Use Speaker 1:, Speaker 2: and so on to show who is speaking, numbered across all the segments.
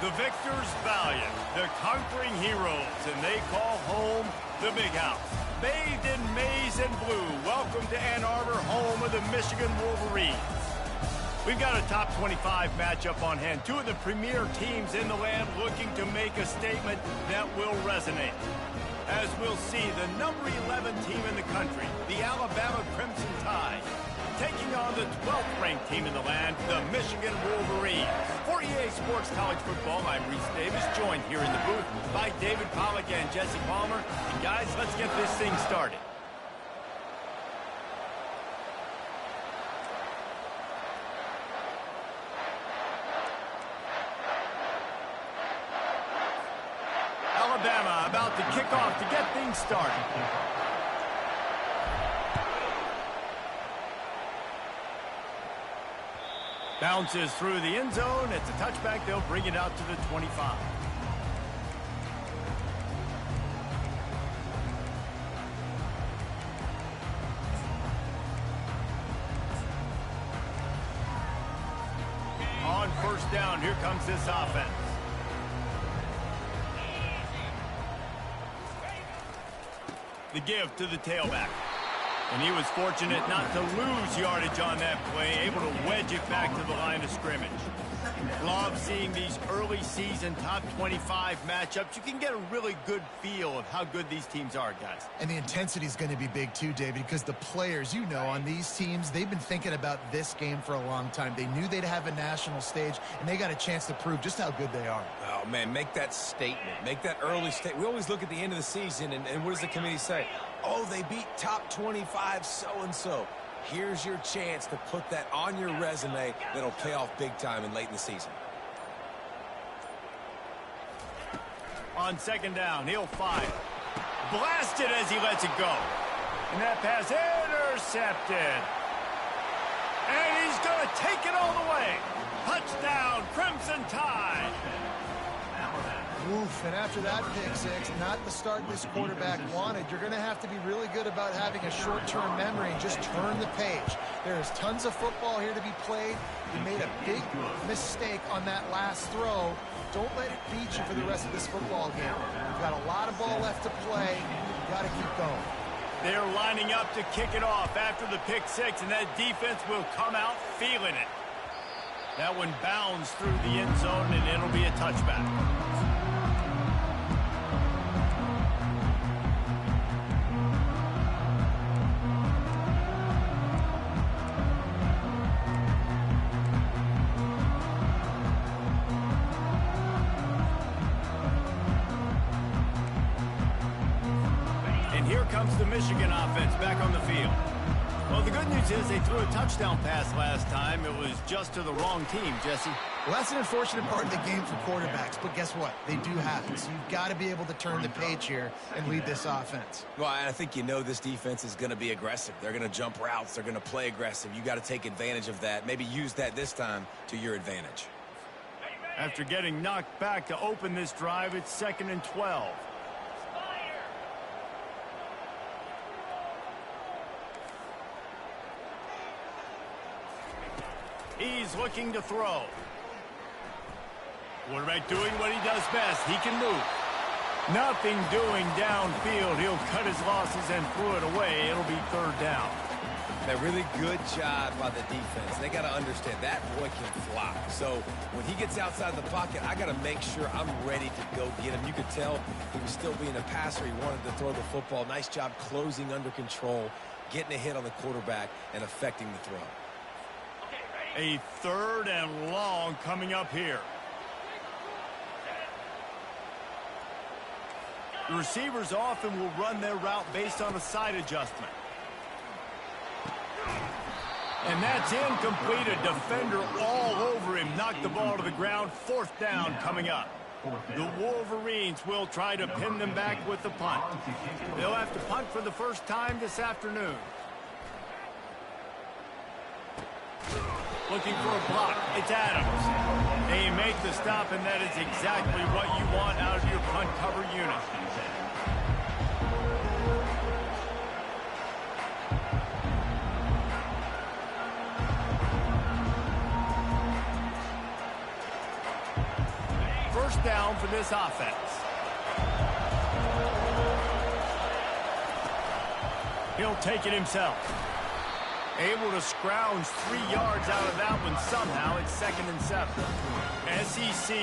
Speaker 1: The victors valiant, the conquering heroes, and they call home the Big House. Bathed in maize and blue, welcome to Ann Arbor, home of the Michigan Wolverines. We've got a top 25 matchup on hand. Two of the premier teams in the land looking to make a statement that will resonate. As we'll see, the number 11 team in the country, the Alabama Crimson Tide, taking on the 12th ranked team in the land, the Michigan Wolverines. For EA Sports College Football, I'm Reese Davis, joined here in the booth by David Pollack and Jesse Palmer. And guys, let's get this thing started. Alabama about to kick off to get things started. Bounces through the end zone. It's a touchback. They'll bring it out to the 25. On first down, here comes this offense. The give to the tailback. And he was fortunate not to lose yardage on that play, able to wedge it back to the line of scrimmage. Love seeing these early season top 25 matchups. You can get a really good feel of how good these teams are, guys.
Speaker 2: And the intensity is going to be big too, David, because the players, you know, on these teams, they've been thinking about this game for a long time. They knew they'd have a national stage, and they got a chance to prove just how good they are.
Speaker 3: Oh, man, make that statement. Make that early statement. We always look at the end of the season, and what does the committee say? Oh, they beat top 25 so-and-so. Here's your chance to put that on your resume that'll pay off big time and late in the season.
Speaker 1: On second down, he'll fire. Blasted as he lets it go. And that pass intercepted. And he's going to take it all the way. Touchdown, Crimson Tide.
Speaker 2: Oof, and after that pick six, not the start this quarterback wanted. You're going to have to be really good about having a short-term memory and just turn the page. There's tons of football here to be played. You made a big mistake on that last throw. Don't let it beat you for the rest of this football game. You've got a lot of ball left to play. You've got to keep going.
Speaker 1: They're lining up to kick it off after the pick six, and that defense will come out feeling it. That one bounds through the end zone, and it'll be a touchback. Here comes the Michigan offense back on the field. Well, the good news is they threw a touchdown pass last time. It was just to the wrong team, Jesse.
Speaker 2: Well, that's an unfortunate part of the game for quarterbacks, but guess what? They do happen, so you've got to be able to turn the page here and lead this offense.
Speaker 3: Well, I think you know this defense is going to be aggressive. They're going to jump routes. They're going to play aggressive. You got to take advantage of that. Maybe use that this time to your advantage.
Speaker 1: After getting knocked back to open this drive, it's 2nd and 12. He's looking to throw. Quarterback doing what he does best. He can move. Nothing doing downfield. He'll cut his losses and throw it away. It'll be third down.
Speaker 3: A really good job by the defense. They got to understand that boy can fly. So when he gets outside the pocket, I got to make sure I'm ready to go get him. You could tell he was still being a passer. He wanted to throw the football. Nice job closing under control, getting a hit on the quarterback, and affecting the throw.
Speaker 1: A 3rd and long coming up here. The receivers often will run their route based on a side adjustment. And that's incomplete. A defender all over him. Knocked the ball to the ground. 4th down coming up. The Wolverines will try to pin them back with the punt. They'll have to punt for the first time this afternoon. Looking for a block. It's Adams. They make the stop, and that is exactly what you want out of your punt cover unit. first down for this offense. He'll take it himself. Able to scrounge 3 yards out of that one somehow. It's 2nd and 7. SEC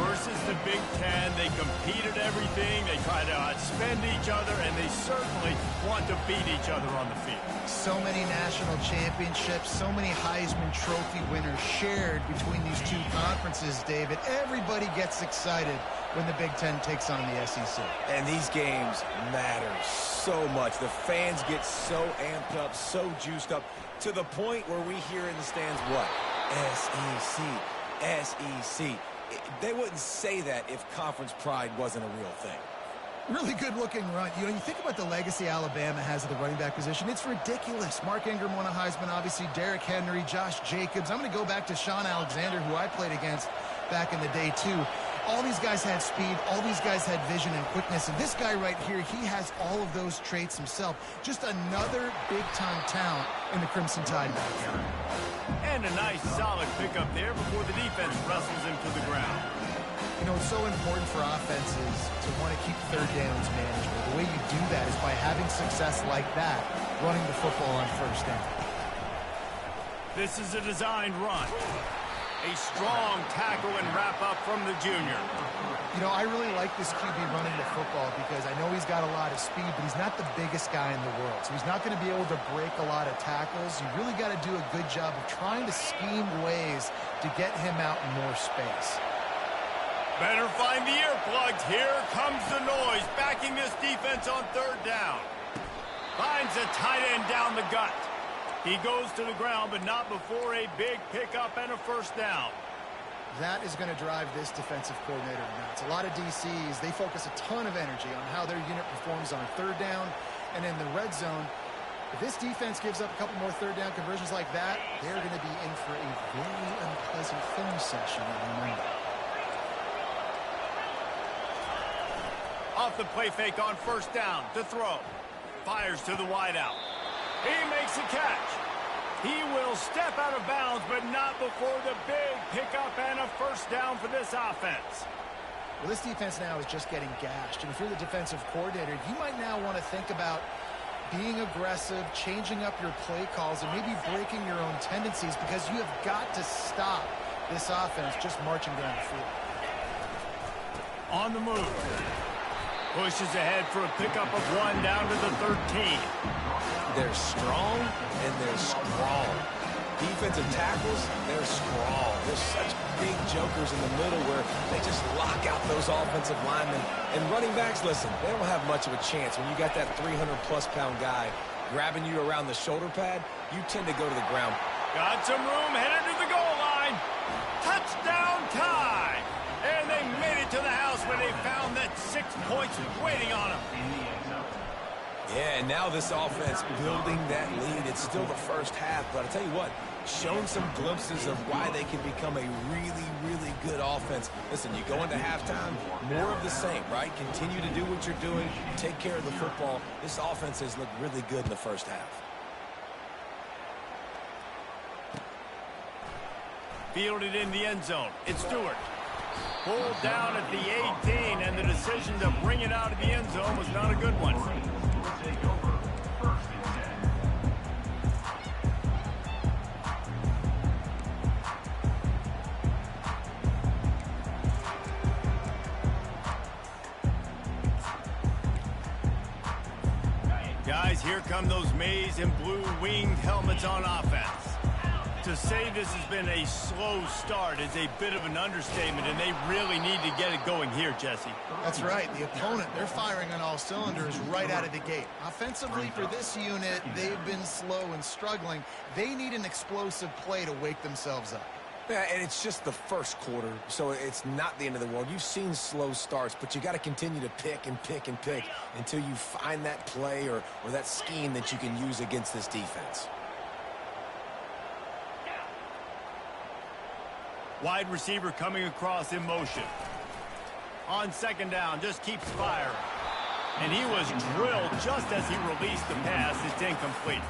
Speaker 1: versus the Big Ten. They compete at everything. They try to outspend each other, and they certainly want to beat each other on the field.
Speaker 2: So many national championships, so many Heisman Trophy winners shared between these two conferences, David. Everybody gets excited when the Big Ten takes on the SEC.
Speaker 3: And these games matter so much. The fans get so amped up, so juiced up, to the point where we hear in the stands, what? SEC, SEC. They wouldn't say that if conference pride wasn't a real thing.
Speaker 2: Really good-looking run. You know, you think about the legacy Alabama has at the running back position. It's ridiculous. Mark Ingram won a Heisman, obviously. Derrick Henry, Josh Jacobs. I'm going to go back to Sean Alexander, who I played against back in the day, too. All these guys had speed. All these guys had vision and quickness. And this guy right here, he has all of those traits himself. Just another big-time talent in the Crimson Tide backyard.
Speaker 1: And a nice, solid pickup there before the defense wrestles him to the ground.
Speaker 2: You know, it's so important for offenses to want to keep third downs manageable. The way you do that is by having success like that, running the football on first down.
Speaker 1: This is a designed run. A strong tackle and wrap-up from the junior.
Speaker 2: You know, I really like this QB running the football because I know he's got a lot of speed, but he's not the biggest guy in the world. So he's not going to be able to break a lot of tackles. You really got to do a good job of trying to scheme ways to get him out in more space.
Speaker 1: Better find the earplugs. Here comes the noise, backing this defense on third down. Finds a tight end down the gut. He goes to the ground, but not before a big pickup and a first down.
Speaker 2: That is going to drive this defensive coordinator nuts. A lot of DCs, they focus a ton of energy on how their unit performs on third down and in the red zone. If this defense gives up a couple more third down conversions like that, they're going to be in for a very unpleasant film session on Monday.
Speaker 1: Off the play fake on first down to throw. Fires to the wideout. He makes a catch. He will step out of bounds, but not before the big pickup and a first down for this offense.
Speaker 2: Well, this defense now is just getting gashed. And if you're the defensive coordinator, you might now want to think about being aggressive, changing up your play calls, and maybe breaking your own tendencies because you have got to stop this offense just marching down the field.
Speaker 1: On the move. Pushes ahead for a pickup of 1 down to the 13.
Speaker 3: They're strong and they're strong. Defensive tackles, they're strong. There's such big jokers in the middle where they just lock out those offensive linemen. And running backs, listen, they don't have much of a chance. When you got that 300-plus pound guy grabbing you around the shoulder pad, you tend to go to the ground.
Speaker 1: Got some room, headed to the goal line. Touchdown tie. And they made it to the house where they found that 6 points waiting on them.
Speaker 3: Yeah, and now this offense building that lead. It's still the first half, but I'll tell you what, shown some glimpses of why they can become a really, really good offense. Listen, you go into halftime, more of the same, right? Continue to do what you're doing, take care of the football. This offense has looked really good in the first half.
Speaker 1: Fielded in the end zone. It's Stewart. Pulled down at the 18, and the decision to bring it out of the end zone was not a good one. Guys, here come those maize and blue winged helmets on offense. To say this has been a slow start is a bit of an understatement, and they really need to get it going here, Jesse.
Speaker 2: That's right. The opponent, they're firing on all cylinders right out of the gate. Offensively, for this unit, they've been slow and struggling. They need an explosive play to wake themselves up.
Speaker 3: Yeah, and it's just the first quarter, so it's not the end of the world. You've seen slow starts, but you got to continue to pick and pick and pick until you find that play or that scheme that you can use against this defense.
Speaker 1: Wide receiver coming across in motion. On second down, just keeps firing. And he was drilled just as he released the pass. It's incomplete.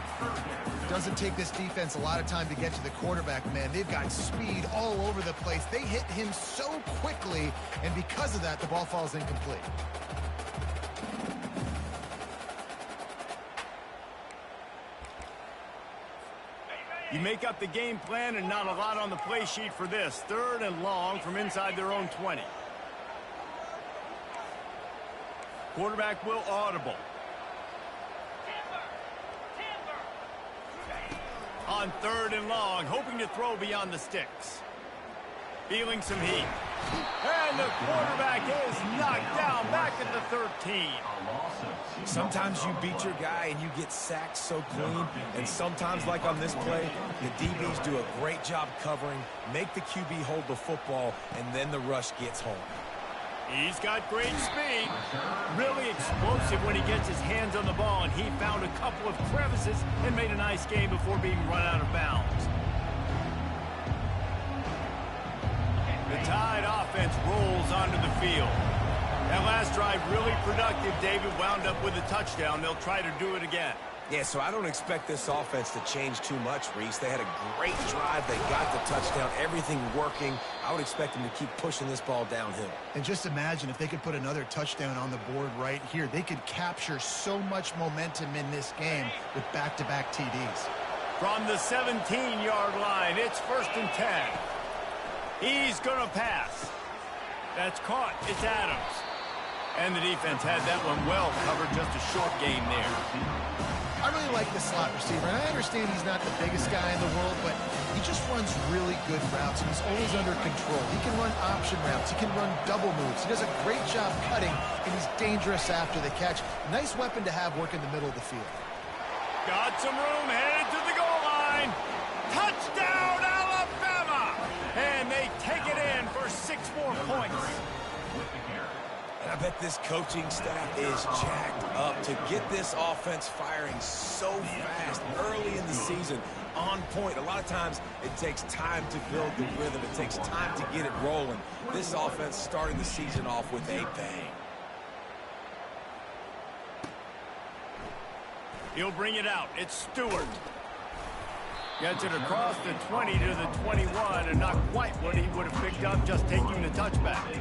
Speaker 2: Doesn't take this defense a lot of time to get to the quarterback, man. They've got speed all over the place. They hit him so quickly, and because of that, the ball falls incomplete.
Speaker 1: You make up the game plan and not a lot on the play sheet for this. 3rd and long from inside their own 20. Quarterback will audible. On 3rd and long, hoping to throw beyond the sticks. Feeling some heat. And the quarterback is knocked down back at the 13.
Speaker 3: Sometimes you beat your guy and you get sacked so clean, and sometimes, like on this play, the DBs do a great job covering, make the QB hold the football, and then the rush gets home.
Speaker 1: He's got great speed, really explosive when he gets his hands on the ball, and he found a couple of crevices and made a nice game before being run out of bounds. The Tide offense rolls onto the field. That last drive really productive. David wound up with a touchdown. They'll try to do it again.
Speaker 3: Yeah, so I don't expect this offense to change too much, Reese. They had a great drive. They got the touchdown, everything working. I would expect them to keep pushing this ball downhill.
Speaker 2: And just imagine if they could put another touchdown on the board right here. They could capture so much momentum in this game with back-to-back TDs.
Speaker 1: From the 17-yard line, it's 1st and 10. He's going to pass. That's caught. It's Adams. And the defense had that one well covered, just a short gain there.
Speaker 2: I really like the slot receiver, and I understand he's not the biggest guy in the world, but he just runs really good routes, and he's always under control. He can run option routes. He can run double moves. He does a great job cutting, and he's dangerous after the catch. Nice weapon to have work in the middle of the field.
Speaker 1: Got some room, headed to the goal line. Touchdown, Alabama! And they take it in for 6 more points.
Speaker 3: And I bet this coaching staff is jacked up to get this offense firing so fast early in the season, on point. A lot of times it takes time to build the rhythm. It takes time to get it rolling. This offense started the season off with a bang.
Speaker 1: He'll bring it out. It's Stewart. Gets it across the 20 to the 21, and not quite what he would have picked up just taking the touchback.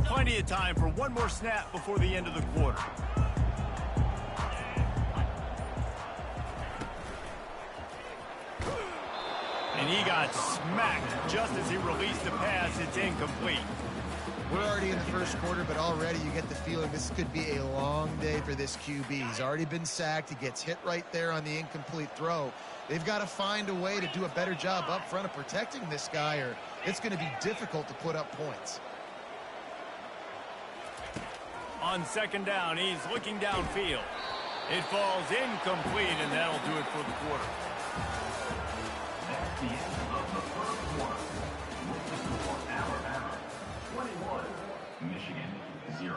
Speaker 1: Plenty of time for one more snap before the end of the quarter. And he got smacked just as he released the pass. It's incomplete.
Speaker 2: We're already in the first quarter, but already you get the feeling this could be a long day for this QB. He's already been sacked. He gets hit right there on the incomplete throw. They've got to find a way to do a better job up front of protecting this guy, or it's going to be difficult to put up points.
Speaker 1: On 2nd down, he's looking downfield. It falls incomplete, and that'll do it for the quarter.
Speaker 4: That's the end of the first quarter. With the score, Alabama 21, Michigan 0.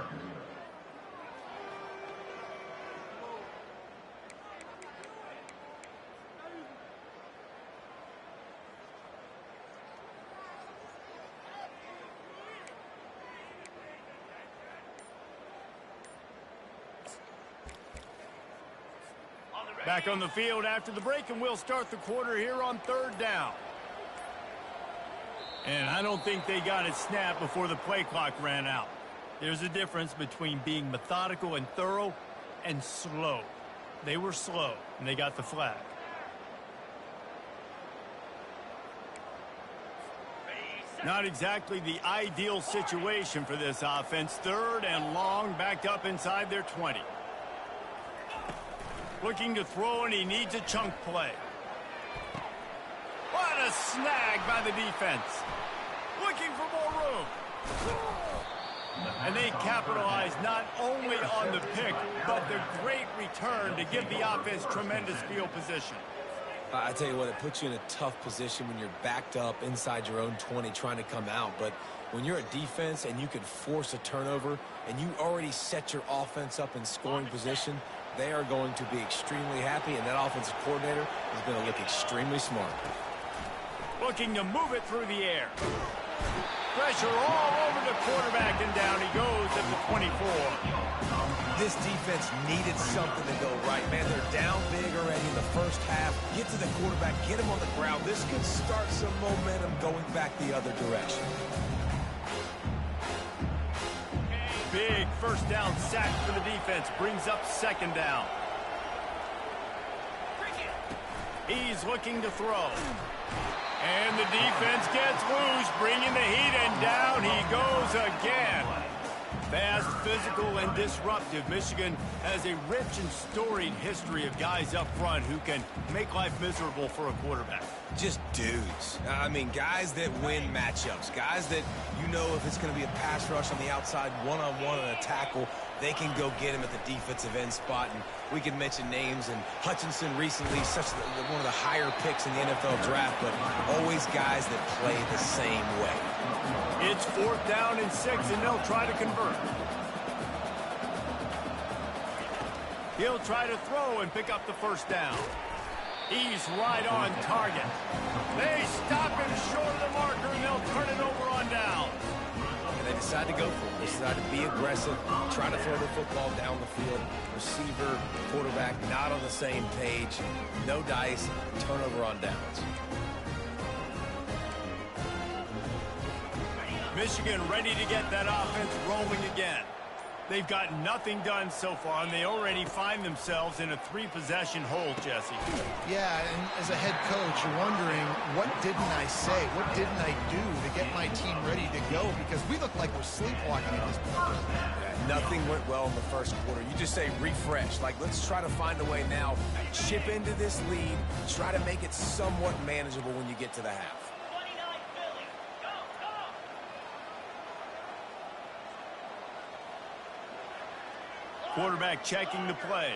Speaker 1: Back on the field after the break, and we'll start the quarter here on 3rd down. And I don't think they got it snapped before the play clock ran out. There's a difference between being methodical and thorough and slow. They were slow, and they got the flag. Not exactly the ideal situation for this offense. 3rd and long, backed up inside their 20. Looking to throw, and he needs a chunk play. What a snag by the defense. Looking for more room. And they capitalize not only on the pick, but the great return to give the offense tremendous field position.
Speaker 3: I tell you what, it puts you in a tough position when you're backed up inside your own 20 trying to come out. But when you're a defense and you can force a turnover and you already set your offense up in scoring position, they are going to be extremely happy, and that offensive coordinator is going to look extremely smart.
Speaker 1: Looking to move it through the air. Pressure all over the quarterback, and down he goes at the 24.
Speaker 3: This defense needed something to go right. Man, they're down big already in the first half. Get to the quarterback, get him on the ground. This could start some momentum going back the other direction.
Speaker 1: Big first down sack for the defense. Brings up second down. He's looking to throw. And the defense gets loose, bringing the heat, and down he goes again. Fast, physical, and disruptive. Michigan has a rich and storied history of guys up front who can make life miserable for a quarterback.
Speaker 3: Just dudes. I mean, guys that win matchups. Guys that, you know, if it's going to be a pass rush on the outside, one-on-one on a tackle, they can go get him at the defensive end spot. And we can mention names, and Hutchinson recently, one of the higher picks in the NFL draft, but always guys that play the same way.
Speaker 1: It's 4th down and 6, and they'll try to convert. He'll try to throw and pick up the first down. He's right on target. They stop him short of the marker, and they'll turn it over on down.
Speaker 3: And they decide to go for it. They decide to be aggressive, try to throw the football down the field. Receiver, quarterback, not on the same page. No dice, turnover on downs.
Speaker 1: Michigan ready to get that offense rolling again. They've got nothing done so far, and they already find themselves in a 3-possession hole, Jesse.
Speaker 2: Yeah, and as a head coach, you're wondering, what didn't I say? What didn't I do to get my team ready to go? Because we look like we're sleepwalking at this point.
Speaker 3: Yeah, nothing went well in the first quarter. You just say refresh. Like, let's try to find a way now. Chip into this lead. Try to make it somewhat manageable when you get to the half.
Speaker 1: Quarterback checking the play.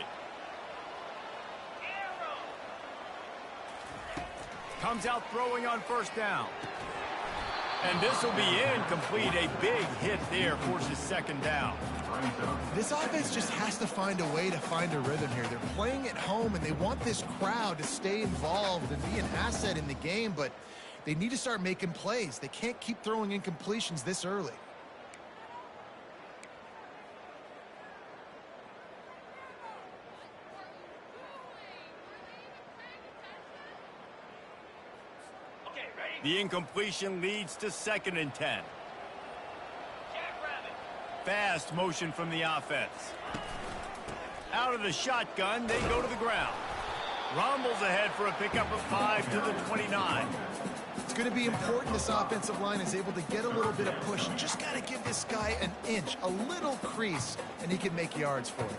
Speaker 1: Comes out throwing on first down. And this will be incomplete. A big hit there forces second down.
Speaker 2: This offense just has to find a way to find a rhythm here. They're playing at home, and they want this crowd to stay involved and be an asset in the game, but they need to start making plays. They can't keep throwing incompletions this early.
Speaker 1: The incompletion leads to 2nd and 10. Fast motion from the offense. Out of the shotgun, they go to the ground. Rumbles ahead for a pickup of 5 to the 29.
Speaker 2: It's going to be important this offensive line is able to get a little bit of push. You just got to give this guy an inch, a little crease, and he can make yards for it.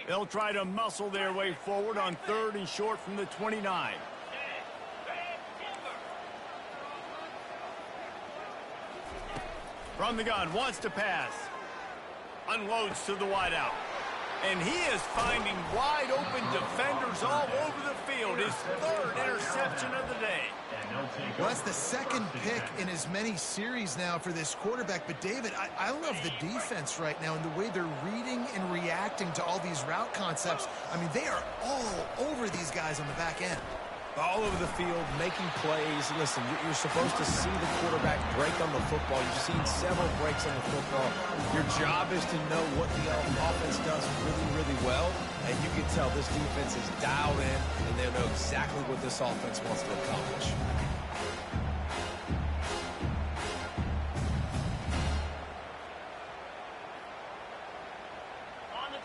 Speaker 1: They'll try to muscle their way forward on 3rd and short from the 29. From the gun, wants to pass. Unloads to the wideout. And he is finding wide open defenders all over the field. His 3rd interception of the day.
Speaker 2: Well, that's the 2nd pick in as many series now for this quarterback. But, David, I love the defense right now and the way they're reading and reacting to all these route concepts. I mean, they are all over these guys on the back end.
Speaker 3: All over the field, making plays. Listen, you're supposed to see the quarterback break on the football. You've seen several breaks on the football. Your job is to know what the offense does really, really well. And you can tell this defense is dialed in, and they know exactly what this offense wants to accomplish.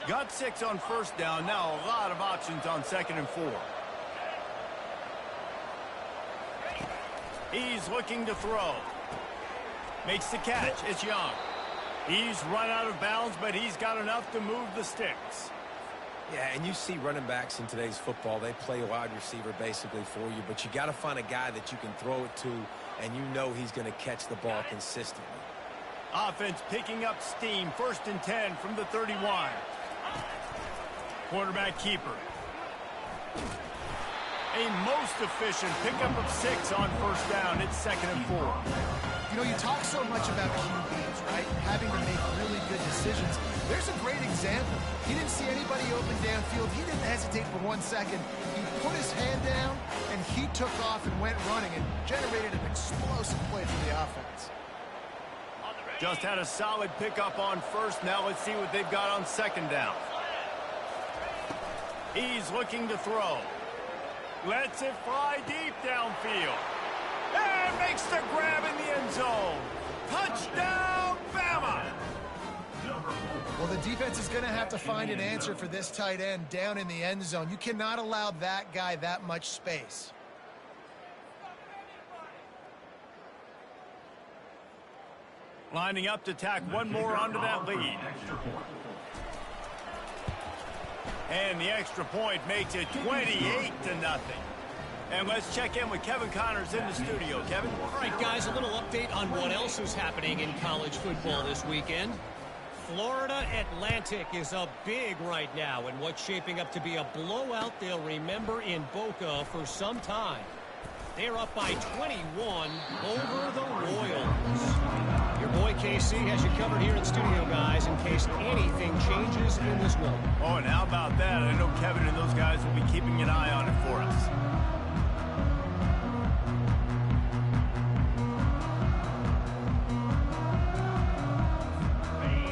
Speaker 1: Got 6 on first down. Now a lot of options on 2nd and 4. He's looking to throw. Makes the catch. It's Young. He's run out of bounds, but he's got enough to move the sticks.
Speaker 3: Yeah, and you see running backs in today's football, they play wide receiver basically for you, but you got to find a guy that you can throw it to and you know he's going to catch the ball consistently.
Speaker 1: Offense picking up steam. 1st and 10 from the 31. Quarterback keeper. A most efficient pickup of 6 on 1st down. It's 2nd and 4.
Speaker 2: You know, you talk so much about QBs, right? Having to make really good decisions. There's a great example. He didn't see anybody open downfield. He didn't hesitate for 1 second. He put his hand down, and he took off and went running and generated an explosive play for the offense.
Speaker 1: Just had a solid pickup on 1st. Now let's see what they've got on 2nd down. He's looking to throw. Lets it fly deep downfield. And makes the grab in the end zone. Touchdown, Bama!
Speaker 2: Well, the defense is going to have to find an answer for this tight end down in the end zone. You cannot allow that guy that much space.
Speaker 1: Lining up to tack one more onto that lead. And the extra point makes it 28-0. And let's check in with Kevin Connors in the studio. Kevin?
Speaker 5: All right, guys, a little update on what else is happening in college football this weekend. Florida Atlantic is up big right now in what's shaping up to be a blowout they'll remember in Boca for some time. They're up by 21 over the Royals. Your boy KC has you covered here in the studio, guys, in case anything changes in this one.
Speaker 1: Oh, and how about that? I know Kevin and those guys will be keeping an eye on it for us.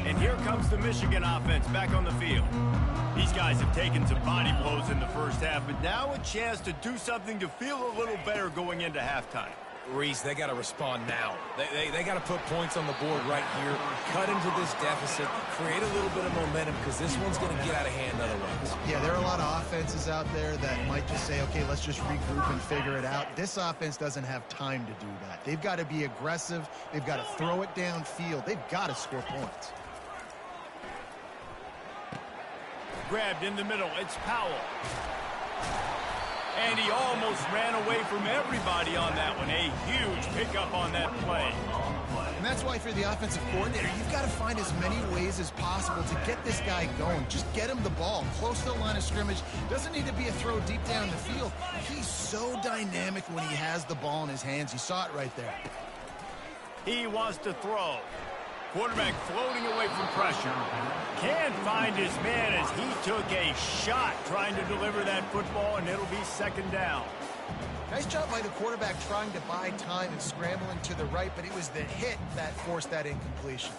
Speaker 1: And here comes the Michigan offense back on the field. These guys have taken some body blows in the first half, but now a chance to do something to feel a little better going into halftime.
Speaker 3: Reese, they got to respond now. They got to put points on the board right here, cut into this deficit, create a little bit of momentum, because this one's going to get out of hand otherwise.
Speaker 2: Yeah, there are a lot of offenses out there that might just say, okay, let's just regroup and figure it out. This offense doesn't have time to do that. They've got to be aggressive. They've got to throw it downfield. They've got to score points.
Speaker 1: Grabbed in the middle. It's Powell. And he almost ran away from everybody on that one. A huge pickup on that play.
Speaker 2: And that's why, for the offensive coordinator, you've got to find as many ways as possible to get this guy going. Just get him the ball close to the line of scrimmage. Doesn't need to be a throw deep down the field. He's so dynamic when he has the ball in his hands. You saw it right there.
Speaker 1: He wants to throw. Quarterback floating away from pressure. Can't find his man as he took a shot trying to deliver that football, and it'll be 2nd down.
Speaker 2: Nice job by the quarterback trying to buy time and scrambling to the right, but it was the hit that forced that incompletion.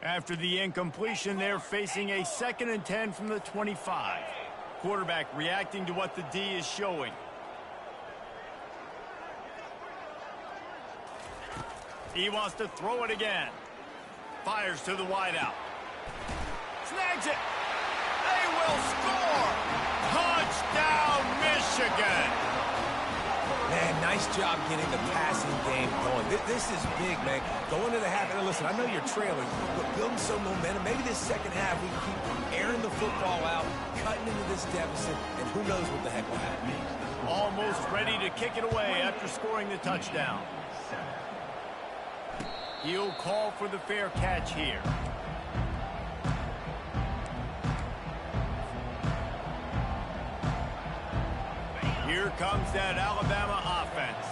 Speaker 1: After the incompletion, they're facing a 2nd and 10 from the 25. Quarterback reacting to what the D is showing. He wants to throw it again. Fires to the wideout. Snags it. They will score. Touchdown, Michigan.
Speaker 3: Man, nice job getting the passing game going. This is big, man. Going to the half. And listen, I know you're trailing, but building some momentum. Maybe this second half we keep airing the football out, cutting into this deficit, and who knows what the heck will happen.
Speaker 1: Almost ready to kick it away after scoring the touchdown. He'll call for the fair catch here. Here comes that Alabama offense.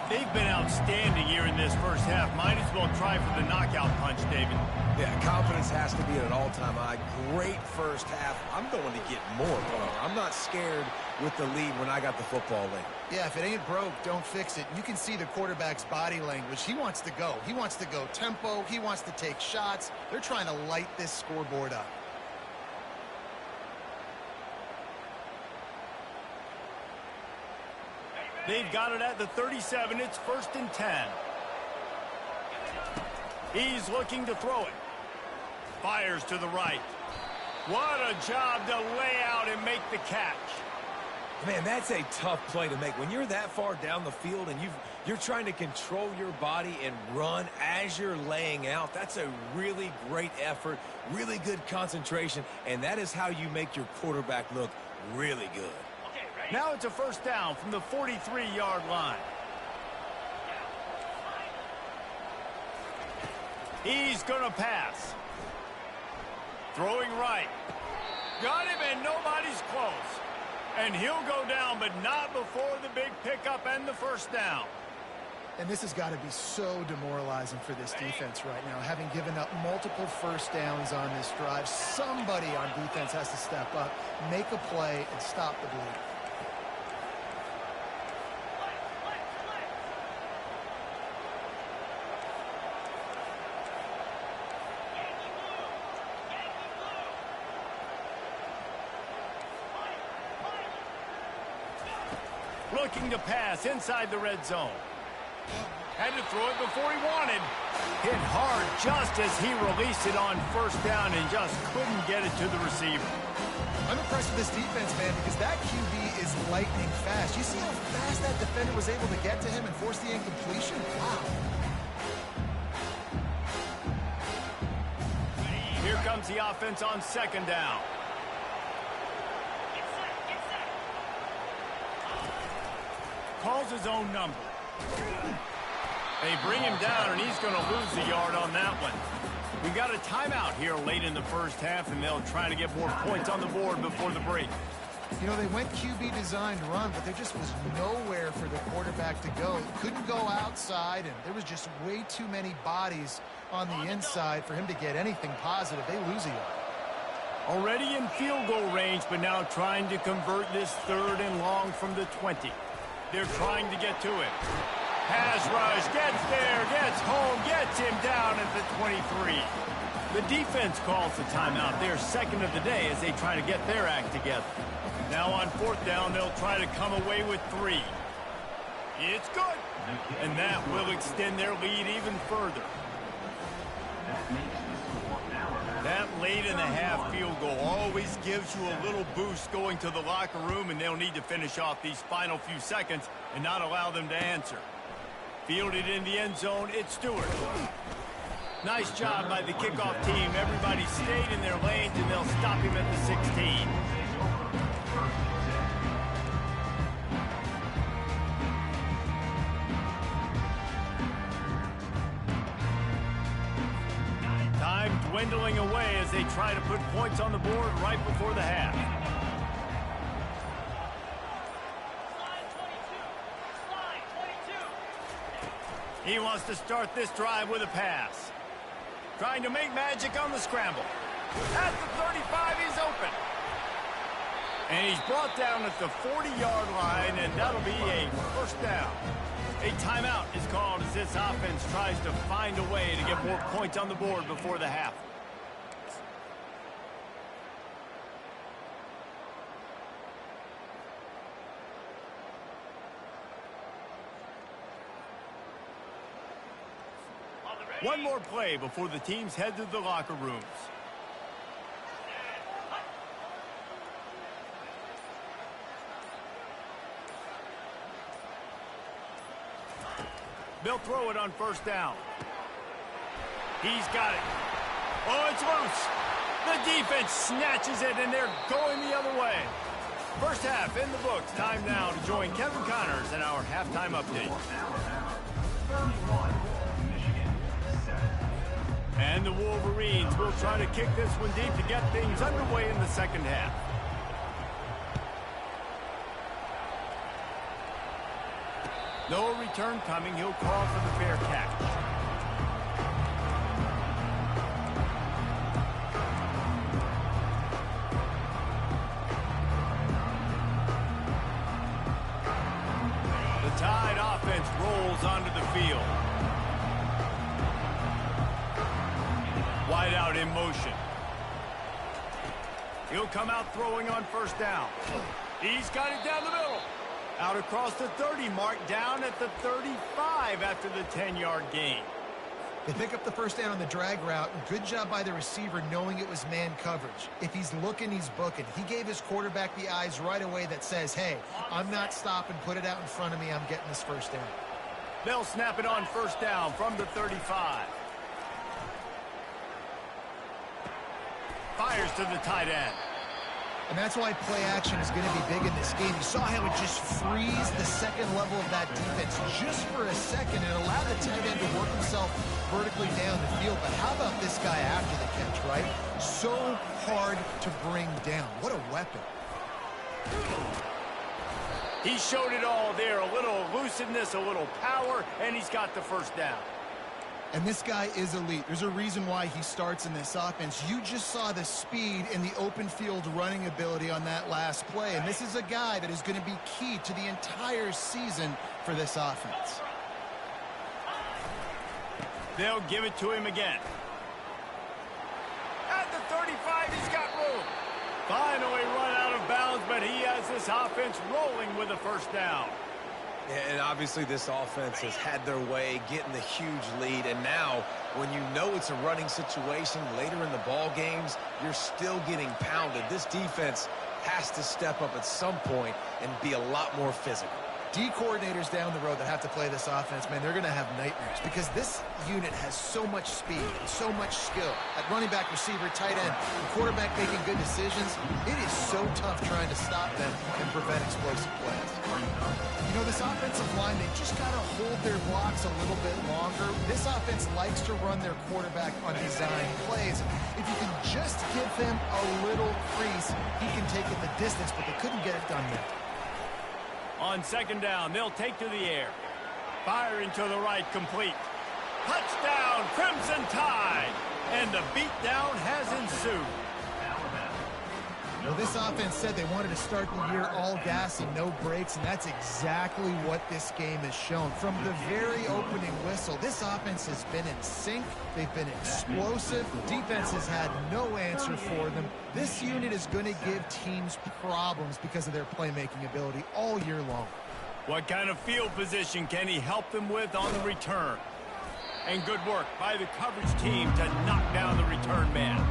Speaker 1: They've been outstanding here in this first half. Might as well try for the knockout punch, David.
Speaker 3: Yeah, confidence has to be at an all-time high. Great first half. I'm going to get more. I'm not scared with the lead when I got the football late.
Speaker 2: Yeah, if it ain't broke, don't fix it. You can see the quarterback's body language. He wants to go. He wants to go tempo. He wants to take shots. They're trying to light this scoreboard up.
Speaker 1: They've got it at the 37. It's 1st and 10. He's looking to throw it. Fires to the right. What a job to lay out and make the catch.
Speaker 3: Man, that's a tough play to make. When you're that far down the field and you're trying to control your body and run as you're laying out, that's a really great effort, really good concentration, and that is how you make your quarterback look really good.
Speaker 1: Now it's a first down from the 43-yard line. He's going to pass. Throwing right. Got him, and nobody's close. And he'll go down, but not before the big pickup and the first down.
Speaker 2: And this has got to be so demoralizing for this defense right now, having given up multiple first downs on this drive. Somebody on defense has to step up, make a play, and stop the bleed.
Speaker 1: Looking to pass inside the red zone. Had to throw it before he wanted. Hit hard just as he released it on first down and just couldn't get it to the receiver.
Speaker 2: I'm impressed with this defense, man, because that QB is lightning fast. You see how fast that defender was able to get to him and force the incompletion? Wow.
Speaker 1: Here comes the offense on second down. Calls his own number. They bring him down, and he's going to lose a yard on that one. We've got a timeout here late in the first half, and they'll try to get more points on the board before the break.
Speaker 2: You know, they went QB designed run, but there just was nowhere for the quarterback to go. Couldn't go outside, and there was just way too many bodies on the inside for him to get anything positive. They lose a yard.
Speaker 1: Already in field goal range, but now trying to convert this third and long from the 20. They're trying to get to it. Pass rush, gets there, gets home, gets him down at the 23. The defense calls the timeout. They're second of the day as they try to get their act together. Now on fourth down, they'll try to come away with 3. It's good. And that will extend their lead even further. That late in the half field goal always gives you a little boost going to the locker room, and they'll need to finish off these final few seconds and not allow them to answer. Fielded in the end zone, it's Stewart. Nice job by the kickoff team. Everybody stayed in their lanes, and they'll stop him at the 16. Time dwindling away as they try to put points on the board right before the half. He wants to start this drive with a pass. Trying to make magic on the scramble. At the 35, he's open. And he's brought down at the 40-yard line, and that'll be a first down. A timeout is called as this offense tries to find a way to get more points on the board before the half. One more play before the teams head to the locker rooms. They'll throw it on first down. He's got it. Oh, it's loose. The defense snatches it, and they're going the other way. First half in the books. Time now to join Kevin Connors in our halftime update. And the Wolverines will try to kick this one deep to get things underway in the second half. No return coming. He'll call for the fair catch. The Tide offense rolls onto the field. Wide out in motion. He'll come out throwing on first down. He's got it down the middle. Out across the 30 mark, down at the 35 after the 10-yard gain.
Speaker 2: They pick up the first down on the drag route. Good job by the receiver knowing it was man coverage. If he's looking, he's booking. He gave his quarterback the eyes right away that says, hey, I'm not stopping. Put it out in front of me. I'm getting this first down.
Speaker 1: They'll snap it on first down from the 35. Fires to the tight end.
Speaker 2: And that's why play action is going to be big in this game. You saw how it just frees the second level of that defense just for a second and allowed the tight end to work himself vertically down the field. But how about this guy after the catch, right? So hard to bring down. What a weapon.
Speaker 1: He showed it all there. A little elusiveness, a little power, and he's got the first down.
Speaker 2: And this guy is elite. There's a reason why he starts in this offense. You just saw the speed and the open field running ability on that last play. And this is a guy that is going to be key to the entire season for this offense.
Speaker 1: They'll give it to him again. At the 35, he's got room. Finally run out of bounds, but he has this offense rolling with a first down.
Speaker 3: And obviously this offense has had their way, getting the huge lead. And now, when you know it's a running situation later in the ball games, you're still getting pounded. This defense has to step up at some point and be a lot more physical.
Speaker 2: D coordinators down the road that have to play this offense, man, they're going to have nightmares because this unit has so much speed and so much skill. At running back, receiver, tight end, and quarterback making good decisions, it is so tough trying to stop them and prevent explosive plays. You know, this offensive line, they just got to hold their blocks a little bit longer. This offense likes to run their quarterback on design plays. If you can just give him a little crease, he can take it the distance, but they couldn't get it done there.
Speaker 1: On second down, they'll take to the air. Firing to the right, complete. Touchdown, Crimson Tide! And the beatdown has ensued.
Speaker 2: Well, this offense said they wanted to start the year all gas and no brakes, and that's exactly what this game has shown. From the very opening whistle, this offense has been in sync. They've been explosive. Defense has had no answer for them. This unit is going to give teams problems because of their playmaking ability all year long.
Speaker 1: What kind of field position can he help them with on the return? And good work by the coverage team to knock down the return man.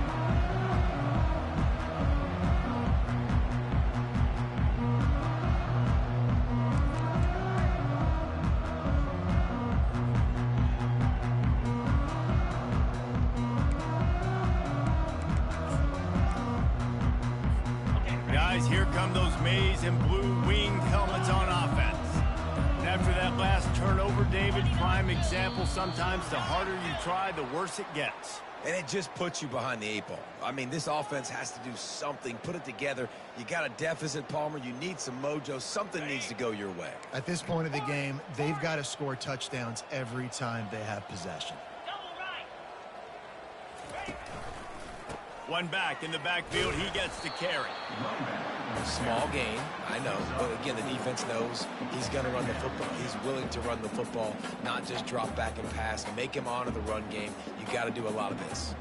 Speaker 1: Guys, here come those maize and blue winged helmets on offense. And after that last turnover, David, prime example, sometimes the harder you try, the worse it gets.
Speaker 3: And it just puts you behind the 8 ball. I mean, this offense has to do something, put it together. You got a deficit, Palmer. You need some mojo. Something needs to go your way.
Speaker 2: At this point of the game, they've got to score touchdowns every time they have possession.
Speaker 1: One back in the backfield, he gets to carry.
Speaker 3: Small gain, I know. But again, the defense knows he's going to run the football. He's willing to run the football, not just drop back and pass. Make him honor the run game. You got to do a lot of this.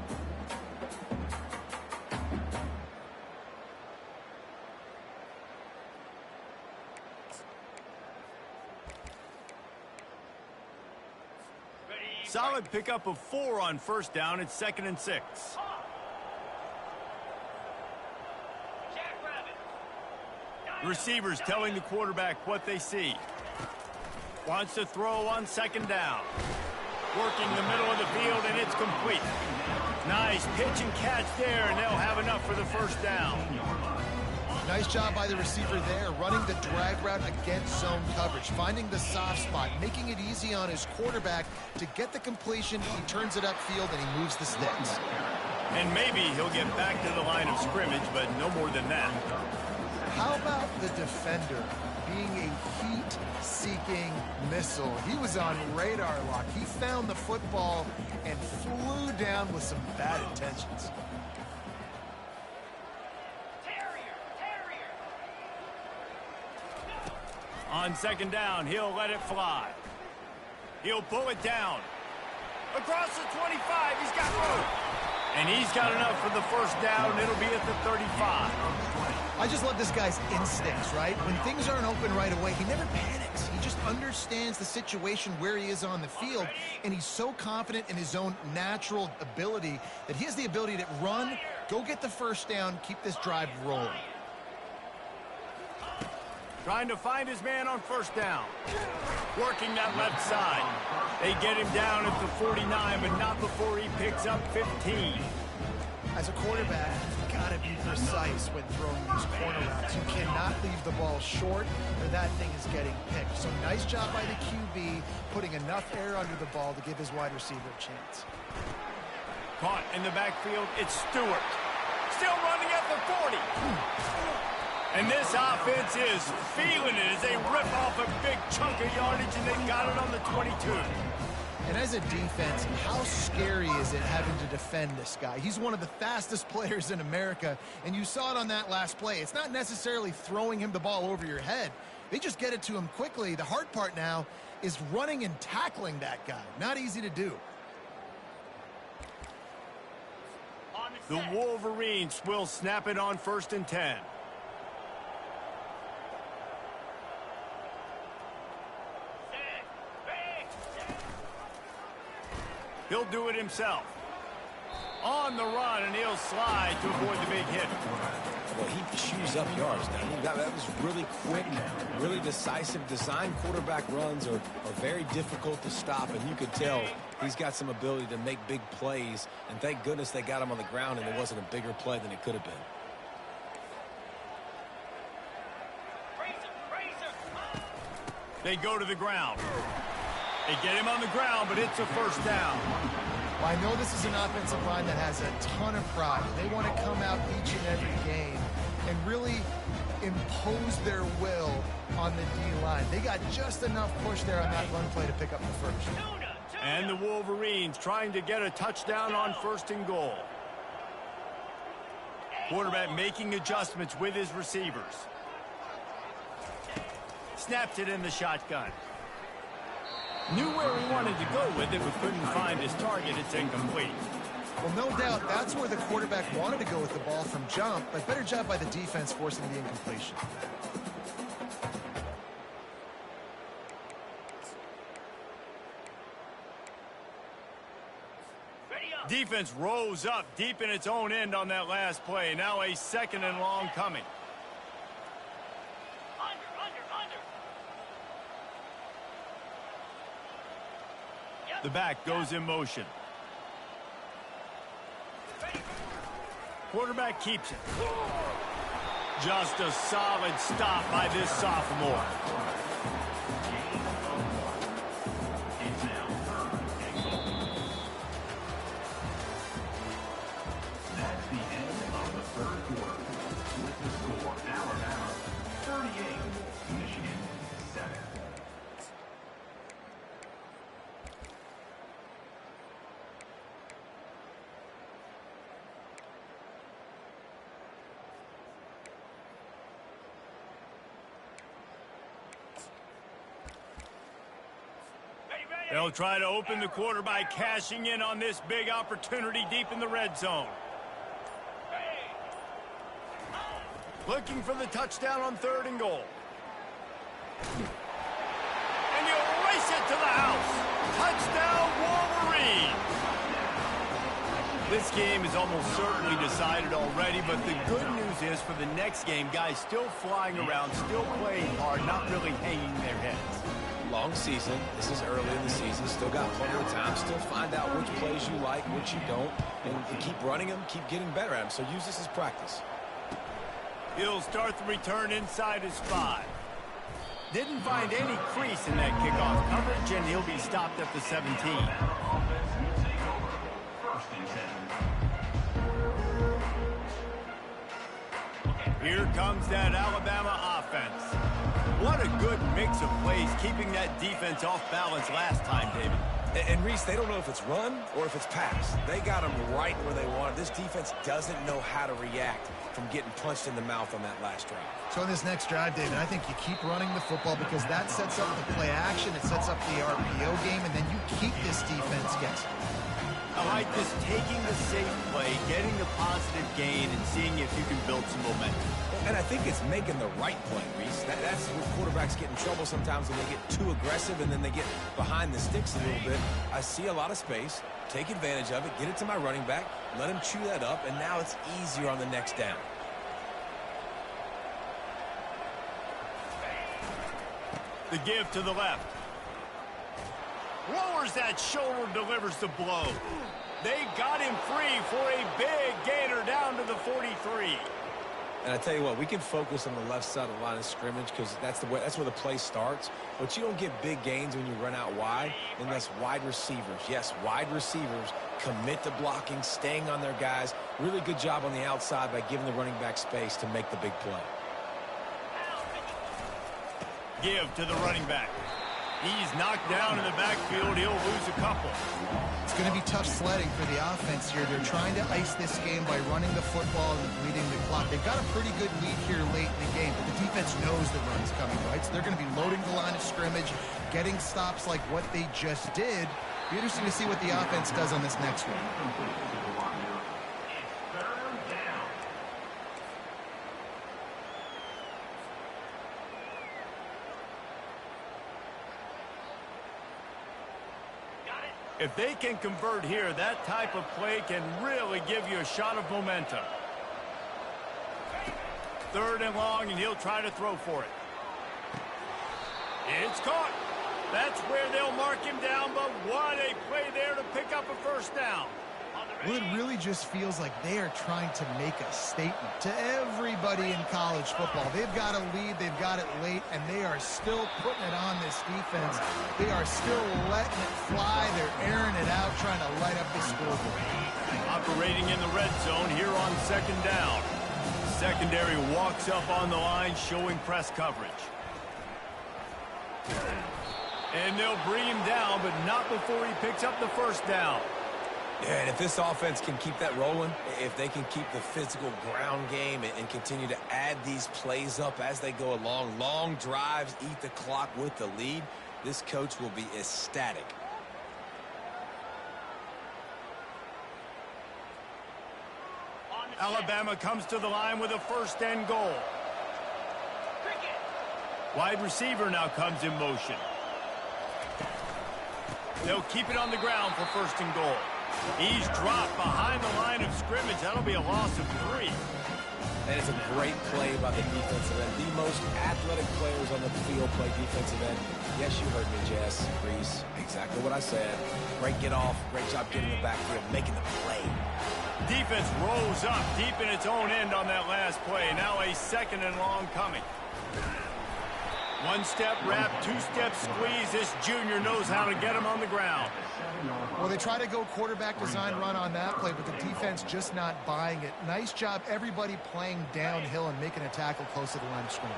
Speaker 1: Solid pickup of 4 on first down. It's 2nd and 6. Receivers telling the quarterback what they see. Wants to throw on 2nd down. Working the middle of the field, and it's complete. Nice pitch and catch there, and they'll have enough for the first down.
Speaker 2: Nice job by the receiver there, running the drag route against zone coverage, finding the soft spot, making it easy on his quarterback to get the completion. He turns it upfield, and he moves the sticks.
Speaker 1: And maybe he'll get back to the line of scrimmage, but no more than that.
Speaker 2: How about the defender being a heat-seeking missile? He was on radar lock. He found the football and flew down with some bad intentions.
Speaker 1: On 2nd down, he'll let it fly. He'll pull it down. Across the 25, he's got room. And he's got enough for the first down. It'll be at the 35.
Speaker 2: I just love this guy's instincts, right? When things aren't open right away, he never panics. He just understands the situation where he is on the field, and he's so confident in his own natural ability that he has the ability to run, go get the first down, keep this drive rolling.
Speaker 1: Trying to find his man on first down. Working that left side. They get him down at the 49, but not before he picks up 15.
Speaker 2: As a quarterback, you've got to be precise when throwing these corner routes. You cannot leave the ball short or that thing is getting picked. So nice job by the QB putting enough air under the ball to give his wide receiver a chance.
Speaker 1: Caught in the backfield, it's Stewart. Still running at the 40. And this offense is feeling it as they rip off a big chunk of yardage, and they got it on the 22.
Speaker 2: And as a defense, how scary is it having to defend this guy? He's one of the fastest players in America, and you saw it on that last play. It's not necessarily throwing him the ball over your head. They just get it to him quickly. The hard part now is running and tackling that guy. Not easy to do.
Speaker 1: The Wolverines will snap it on 1st and 10. He'll do it himself. On the run, and he'll slide to avoid the big hit.
Speaker 3: Well, he chews up yards now. That was really quick, really decisive. Design quarterback runs are very difficult to stop, and you could tell he's got some ability to make big plays, and thank goodness they got him on the ground and it wasn't a bigger play than it could have been.
Speaker 1: They go to the ground. They get him on the ground, but it's a first down.
Speaker 2: Well, I know this is an offensive line that has a ton of pride. They want to come out each and every game and really impose their will on the D-line. They got just enough push there on that run play to pick up the first.
Speaker 1: And the Wolverines trying to get a touchdown on 1st and goal. Quarterback making adjustments with his receivers. Snaps it in the shotgun. Knew where he wanted to go with it, but couldn't find his target. It's incomplete.
Speaker 2: Well, no doubt that's where the quarterback wanted to go with the ball from jump, but better job by the defense forcing the incompletion.
Speaker 1: Defense rose up deep in its own end on that last play. Now a 2nd and long coming. The back goes in motion. Quarterback keeps it. Just a solid stop by this sophomore.
Speaker 4: That's the end of the 3rd quarter. With the score, Alabama 38, Michigan 7.
Speaker 1: They'll try to open the quarter by cashing in on this big opportunity deep in the red zone. Looking for the touchdown on 3rd and goal. And he'll race it to the house. Touchdown, Wolverine. This game is almost certainly decided already, but the good news is for the next game, guys still flying around, still playing hard, not really hanging their heads.
Speaker 3: Long season. This is early in the season. Still got plenty of time. Still find out which plays you like, which you don't, and keep running them, keep getting better at them. So use this as practice.
Speaker 1: He'll start the return inside his 5. Didn't find any crease in that kickoff coverage, and he'll be stopped at the 17. Here comes that Alabama offense. What a good mix of plays, keeping that defense off balance last time, David.
Speaker 3: And Reese, they don't know if it's run or if it's pass. They got them right where they want. This defense doesn't know how to react from getting punched in the mouth on that last drive.
Speaker 2: So in this next drive, David, I think you keep running the football because that sets up the play action, it sets up the RPO game, and then you keep this defense guessing.
Speaker 1: I like this taking the safe play, getting the positive gain, and seeing if you can build some momentum.
Speaker 3: And I think it's making the right play, Reese. That's where quarterbacks get in trouble sometimes when they get too aggressive and then they get behind the sticks a little bit. I see a lot of space, take advantage of it, get it to my running back, let him chew that up, and now it's easier on the next down.
Speaker 1: The give to the left. Lowers that shoulder, delivers the blow. They got him free for a big gainer down to the 43.
Speaker 3: And I tell you what, we can focus on the left side of the line of scrimmage because that's where the play starts. But you don't get big gains when you run out wide unless wide receivers, yes, wide receivers commit to blocking, staying on their guys. Really good job on the outside by giving the running back space to make the big play.
Speaker 1: Give to the running back. He's knocked down in the backfield. He'll lose a couple.
Speaker 2: It's going to be tough sledding for the offense here. They're trying to ice this game by running the football and bleeding the clock. They've got a pretty good lead here late in the game, but the defense knows the run's coming, right? So they're going to be loading the line of scrimmage, getting stops like what they just did. Be interesting to see what the offense does on this next one.
Speaker 1: If they can convert here, that type of play can really give you a shot of momentum. 3rd and long, and he'll try to throw for it. It's caught. That's where they'll mark him down, but what a play there to pick up a first down.
Speaker 2: Well, it really just feels like they are trying to make a statement to everybody in college football. They've got a lead, they've got it late, and they are still putting it on this defense. They are still letting it fly. They're airing it out, trying to light up the scoreboard.
Speaker 1: Operating in the red zone here on 2nd down. Secondary walks up on the line, showing press coverage. And they'll bring him down, but not before he picks up the first down.
Speaker 3: Yeah, and if this offense can keep that rolling, if they can keep the physical ground game and continue to add these plays up as they go along, long drives, eat the clock with the lead, this coach will be ecstatic.
Speaker 1: Alabama comes to the line with a 1st and goal. Wide receiver now comes in motion. They'll keep it on the ground for 1st and goal. He's dropped behind the line of scrimmage. That'll be a loss of 3.
Speaker 3: And it's a great play by the defensive end. The most athletic players on the field play defensive end. Yes, you heard me, Jess, Reese. Exactly what I said. Great get off. Great job getting the backfield, making the play.
Speaker 1: Defense rolls up deep in its own end on that last play. Now a 2nd and long coming. 1-step wrap, 2-step squeeze. This junior knows how to get him on the ground.
Speaker 2: Well, they try to go quarterback design run on that play, but the defense just not buying it. Nice job, everybody playing downhill and making a tackle close to the line of scrimmage.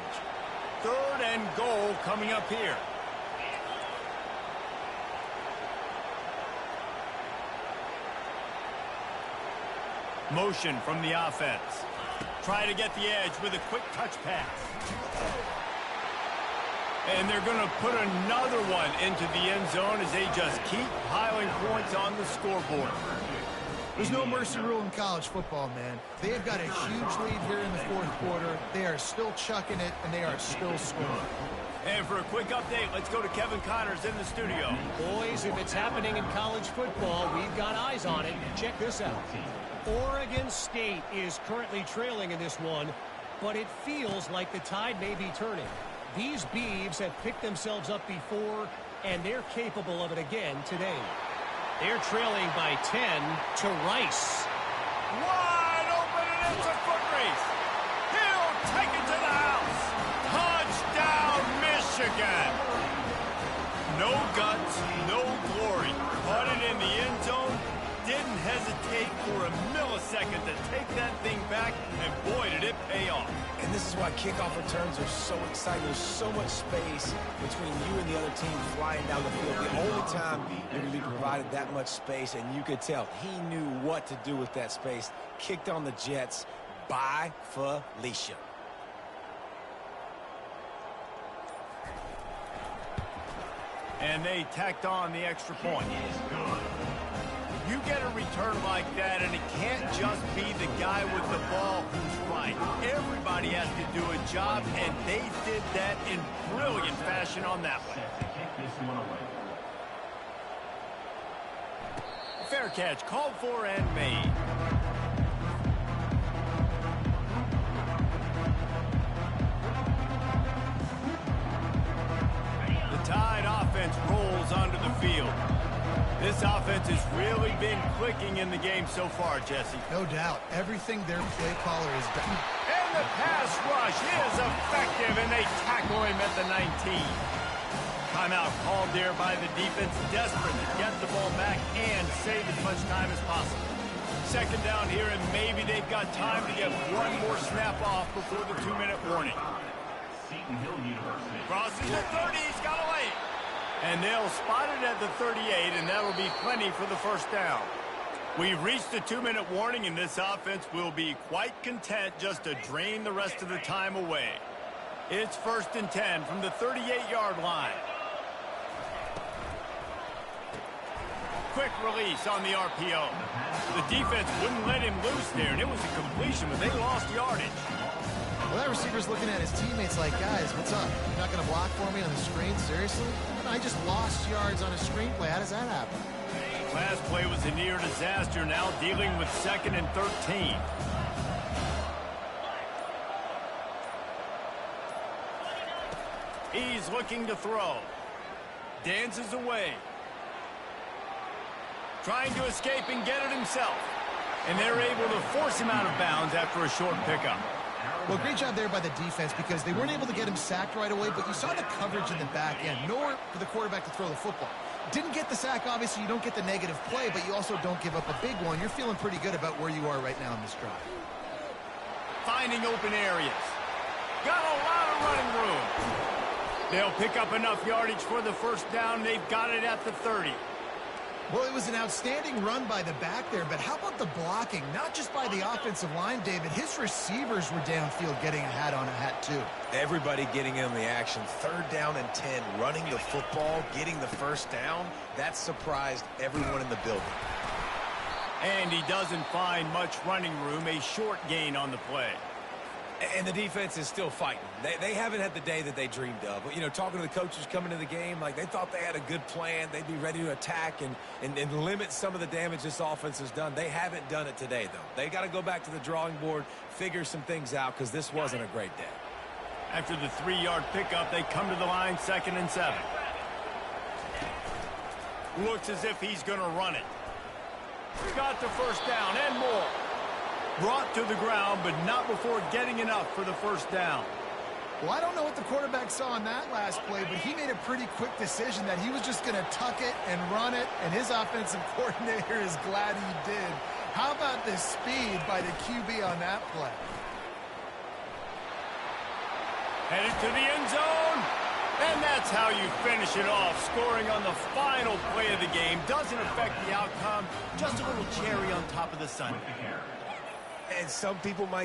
Speaker 1: 3rd and goal coming up here. Motion from the offense. Try to get the edge with a quick touch pass. And they're going to put another one into the end zone as they just keep piling points on the scoreboard.
Speaker 2: There's no mercy rule in college football, man. They've got a huge lead here in the 4th quarter. They are still chucking it, and they are still scoring.
Speaker 1: And for a quick update, let's go to Kevin Connors in the studio.
Speaker 5: Boys, if it's happening in college football, we've got eyes on it. Check this out. Oregon State is currently trailing in this one, but it feels like the tide may be turning. These Beavs have picked themselves up before, and they're capable of it again today. They're trailing by 10 to Rice.
Speaker 1: Wide open, and it's a foot race. He'll take it to the house. Touchdown, Michigan. No guts, no glory. Caught it in the end zone. Didn't hesitate for a millisecond to take that thing back, and boy, did it pay off.
Speaker 3: And this is why kickoff returns are so exciting. There's so much space between you and the other team flying down the field. The only time you're going to be provided that much space, and you could tell he knew what to do with that space. Kicked on the Jets by Felicia.
Speaker 1: And they tacked on the extra point. You get a turn like that, and it can't just be the guy with the ball who's right. Everybody has to do a job, and they did that in brilliant fashion on that one.
Speaker 4: Set to kick this one away.
Speaker 1: Fair catch, called for and made. The Tide offense rolls onto the field. This offense has really been clicking in the game so far, Jesse.
Speaker 2: No doubt. Everything their play caller has done.
Speaker 1: And the pass rush is effective, and they tackle him at the 19. Timeout called there by the defense, desperate to get the ball back and save as much time as possible. Second down here, and maybe they've got time to get one more snap off before the 2-minute warning.
Speaker 4: Seton Hill University.
Speaker 1: Crosses the 30, he's got a lane. And they'll spot it at the 38, and that'll be plenty for the first down. We've reached the 2-minute warning, and this offense will be quite content just to drain the rest of the time away. It's 1st and 10 from the 38-yard line. Quick release on the RPO. The defense wouldn't let him loose there, and it was a completion, but they lost yardage.
Speaker 2: Well, that receiver's looking at his teammates like, guys, what's up? You're not going to block for me on the screen? Seriously? I just lost yards on a screenplay. How does that happen?
Speaker 1: Last play was a near disaster, now dealing with 2nd and 13. He's looking to throw. Dances away. Trying to escape and get it himself. And they're able to force him out of bounds after a short pickup.
Speaker 2: Well, great job there by the defense because they weren't able to get him sacked right away, but you saw the coverage in the back end. Nowhere for the quarterback to throw the football. Didn't get the sack, obviously. You don't get the negative play, but you also don't give up a big one. You're feeling pretty good about where you are right now in this drive.
Speaker 1: Finding open areas. Got a lot of running room. They'll pick up enough yardage for the first down. They've got it at the 30.
Speaker 2: Well, it was an outstanding run by the back there, but how about the blocking? Not just by the offensive line, David. His receivers were downfield getting a hat on a hat, too.
Speaker 3: Everybody getting in the action. 3rd down and 10, running the football, getting the first down. That surprised everyone in the building.
Speaker 1: And he doesn't find much running room, a short gain on the play.
Speaker 3: And the defense is still fighting. They haven't had the day that they dreamed of. You know, talking to the coaches coming into the game, like they thought they had a good plan. They'd be ready to attack and limit some of the damage this offense has done. They haven't done it today, though. They got to go back to the drawing board, figure some things out, because this wasn't a great day.
Speaker 1: After the 3-yard pickup, they come to the line 2nd and 7. Looks as if he's going to run it. Got the first down and more. Brought to the ground, but not before getting enough for the first down.
Speaker 2: Well, I don't know what the quarterback saw in that last play, but he made a pretty quick decision that he was just going to tuck it and run it, and his offensive coordinator is glad he did. How about the speed by the QB on that play?
Speaker 1: Headed to the end zone, and that's how you finish it off. Scoring on the final play of the game doesn't affect the outcome, just a little cherry on top of the sundae.
Speaker 3: And some people might